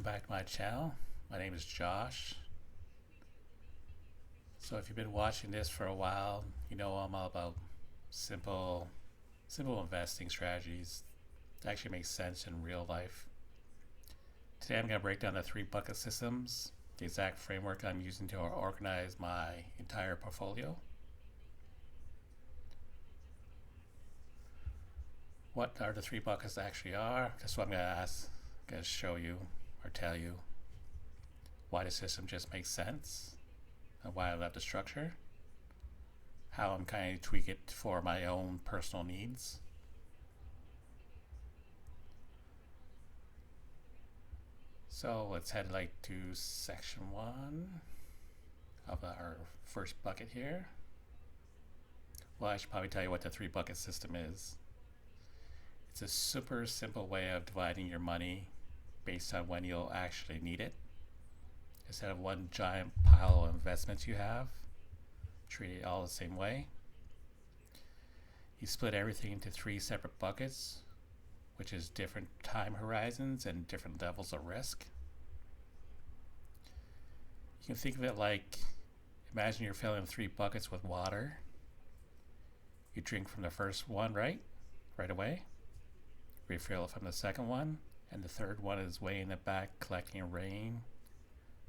welcome back to my channel. My name is Josh. So if you've been watching this for a while, you know I'm all about simple investing strategies that actually make sense in real life. Today I'm going to break down the 3 bucket systems, the exact framework I'm using to organize my entire portfolio. What are the 3 buckets actually are? That's what I'm going to show you or tell you why the system just makes sense and why I love the structure, how I'm kind of tweak it for my own personal needs. So let's head to section 1 of our first bucket here. Well, I should probably tell you what the 3 bucket system is. It's a super simple way of dividing your money based on when you'll actually need it. Instead of one giant pile of investments you have, treat it all the same way. You split everything into 3 separate buckets, which is different time horizons and different levels of risk. You can think of it like, imagine you're filling 3 buckets with water. You drink from the first one right away. Refill from the second one, and the third one is way in the back collecting rain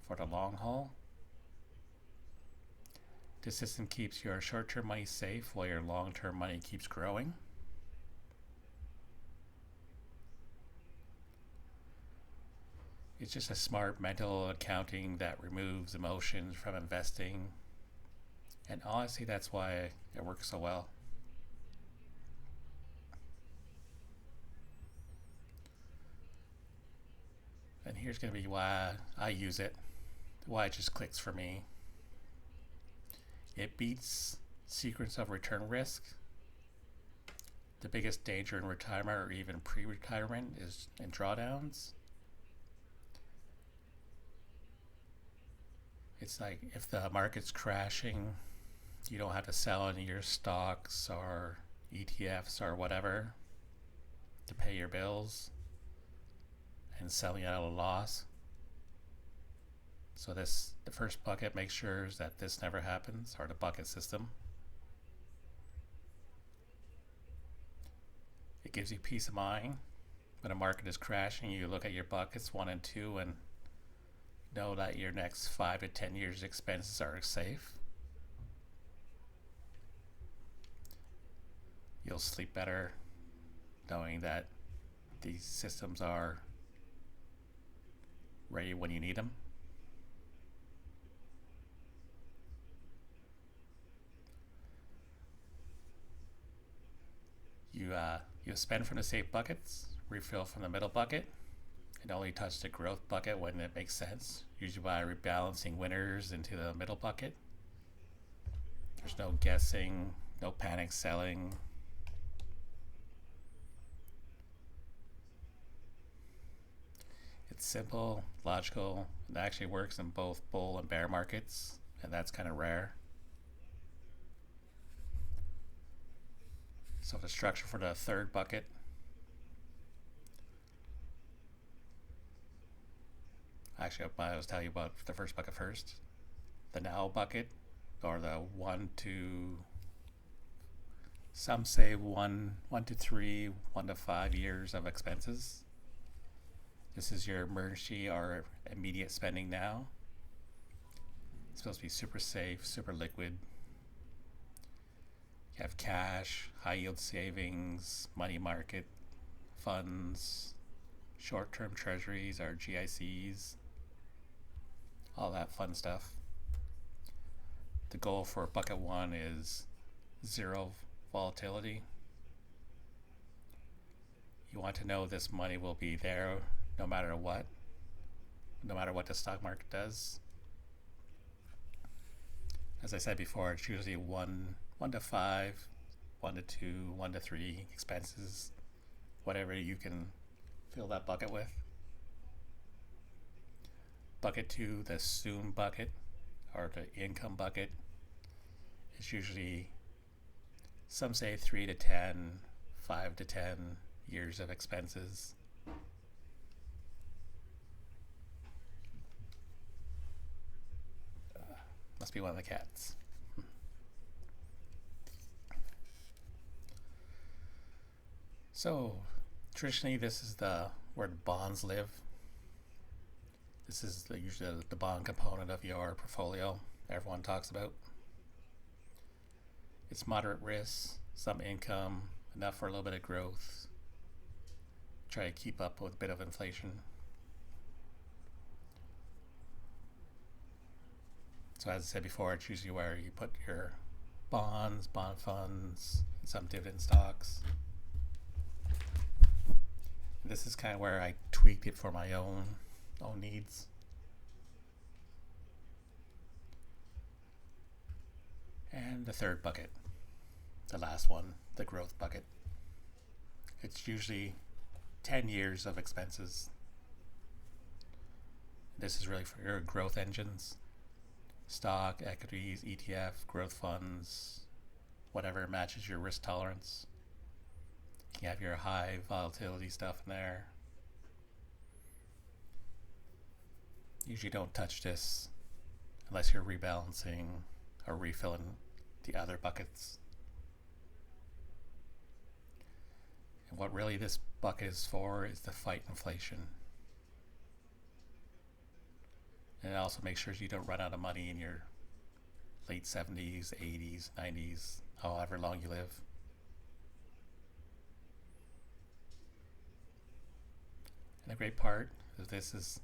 for the long haul. This system keeps your short-term money safe while your long-term money keeps growing. It's just a smart mental accounting that removes emotions from investing, and honestly that's why it works so well. And here's going to be why I use it, why it just clicks for me. It beats sequence of return risk. The biggest danger in retirement or even pre-retirement is in drawdowns. It's like if the market's crashing, you don't have to sell any of your stocks or ETFs or whatever to pay your bills and selling at a loss. So the first bucket makes sure that this never happens, or the bucket system. It gives you peace of mind. When a market is crashing, you look at your buckets 1 and 2 and know that your next 5 to 10 years expenses are safe. You'll sleep better knowing that these systems are ready when you need them. You spend from the safe buckets, refill from the middle bucket, and only touch the growth bucket when it makes sense, usually by rebalancing winners into the middle bucket. There's no guessing, no panic selling. It's simple, logical, and actually works in both bull and bear markets, and that's kind of rare. So the structure for the 3rd bucket. Actually, I'll tell you about the 1st bucket first. The now bucket, or the 1 to, some say 1 to 3, 1 to 5 years of expenses. This is your emergency or immediate spending now. It's supposed to be super safe, super liquid. You have cash, high yield savings, money market funds, short-term treasuries or GICs, all that fun stuff. The goal for bucket 1 is 0 volatility. You want to know this money will be there no matter what the stock market does. As I said before, it's usually 1 to 5, 1 to 2, 1 to 3 expenses, whatever you can fill that bucket with. Bucket 2, the soon bucket, or the income bucket, is usually, some say 3 to 10, 5 to 10 years of expenses. Must be one of the cats. So, traditionally, this is where the bonds live. This is usually the bond component of your portfolio everyone talks about. It's moderate risk, some income, enough for a little bit of growth. Try to keep up with a bit of inflation. So as I said before, it's usually where you put your bonds, bond funds, and some dividend stocks. This is kind of where I tweaked it for my own needs. And the third bucket, the last one, the growth bucket. It's usually 10 years of expenses. This is really for your growth engines. Stock, equities, ETF, growth funds, whatever matches your risk tolerance. You have your high volatility stuff in there. Usually don't touch this unless you're rebalancing or refilling the other buckets. And what really this bucket is for is to fight inflation. And also make sure you don't run out of money in your late 70s, 80s, 90s, however long you live. And the great part of this is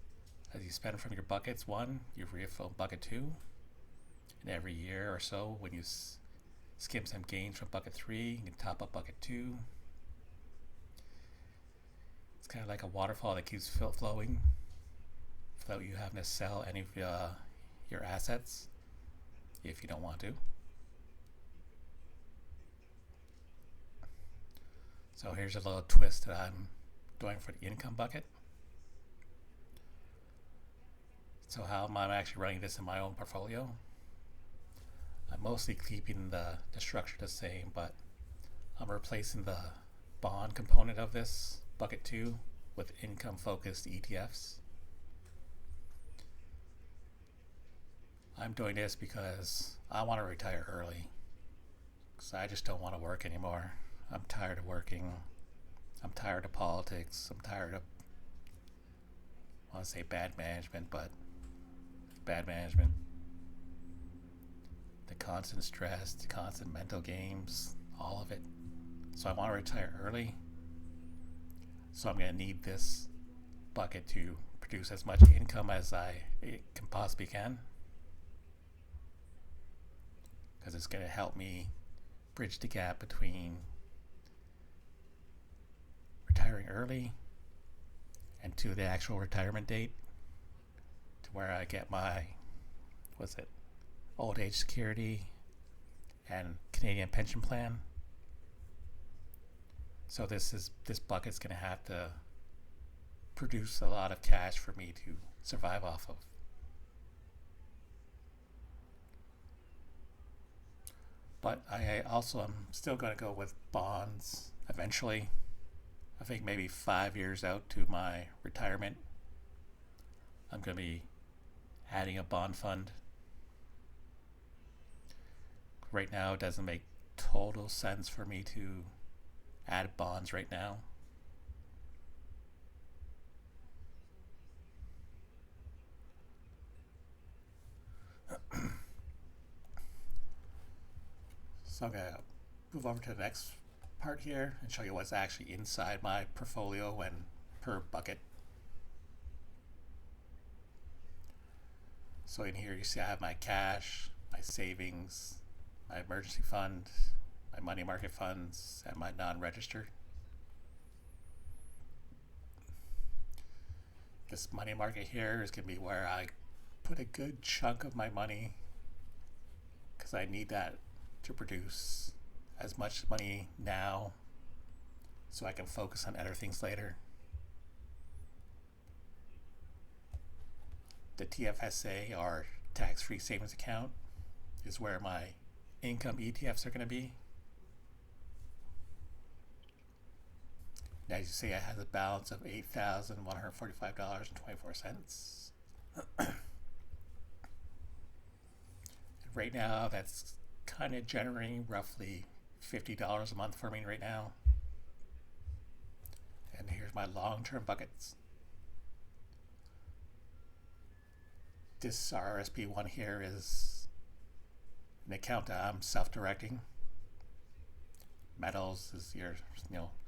as you spend from your buckets, one, you refill bucket two. And every year or so, when you skim some gains from bucket three, you can top up bucket two. It's kind of like a waterfall that keeps flowing without you having to sell any of your assets if you don't want to. So here's a little twist that I'm doing for the income bucket. So how am I actually running this in my own portfolio? I'm mostly keeping the structure the same, but I'm replacing the bond component of this bucket 2 with income focused ETFs. I'm doing this because I want to retire early, because I just don't want to work anymore. I'm tired of working. I'm tired of politics. I'm tired of, I want to say bad management, but bad management. The constant stress, the constant mental games, all of it. So I want to retire early. So I'm going to need this bucket to produce as much income as it can possibly can. Because it's going to help me bridge the gap between retiring early and to the actual retirement date, to where I get my, old age security and Canadian pension plan. So this bucket's going to have to produce a lot of cash for me to survive off of. But I also am still going to go with bonds eventually. I think maybe 5 years out to my retirement, I'm going to be adding a bond fund. Right now, it doesn't make total sense for me to add bonds right now. So I'm going to move over to the next part here and show you what's actually inside my portfolio and per bucket. So in here you see I have my cash, my savings, my emergency fund, my money market funds, and my non-registered. This money market here is going to be where I put a good chunk of my money, because I need that to produce as much money now so I can focus on other things later. The TFSA, or tax-free savings account, is where my income ETFs are going to be. Now, as you see, I have a balance of $8,145.24. right now that's kind of generating roughly $50 a month for me right now. And here's my long-term buckets. This RSP one here is an account that I'm self-directing. Metals is your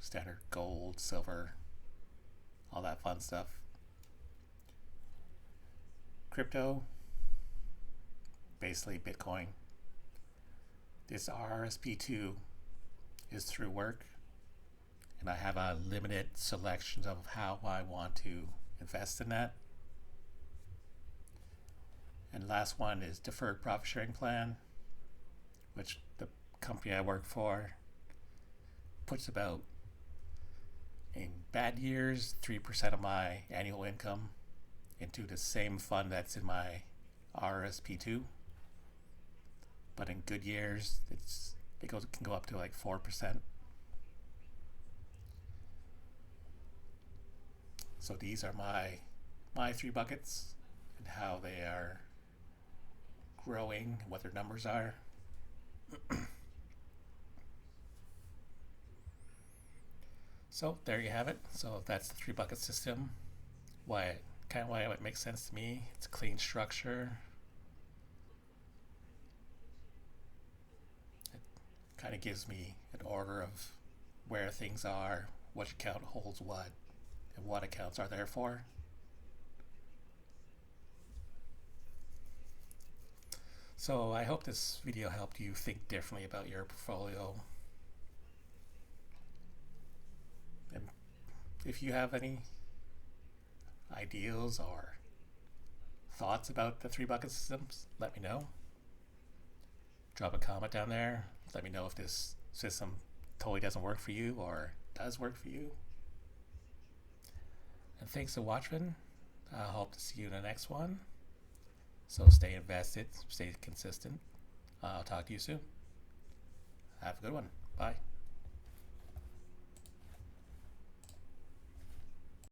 standard gold, silver, all that fun stuff. Crypto, basically Bitcoin. This RSP2 is through work, and I have a limited selection of how I want to invest in that. And last one is deferred profit sharing plan, which the company I work for puts about, in bad years, 3% of my annual income into the same fund that's in my RSP2. But in good years, it can go up to like 4%. So these are my 3 buckets and how they are growing, what their numbers are. So there you have it. So that's the 3 bucket system. Why it makes sense to me. It's a clean structure. It kind of gives me an order of where things are, which account holds what, and what accounts are there for. So I hope this video helped you think differently about your portfolio. And if you have any ideas or thoughts about the 3 bucket systems, let me know. Drop a comment down there. Let me know if this system totally doesn't work for you or does work for you. And thanks for watching. I hope to see you in the next one. So stay invested, stay consistent. I'll talk to you soon. Have a good one. Bye.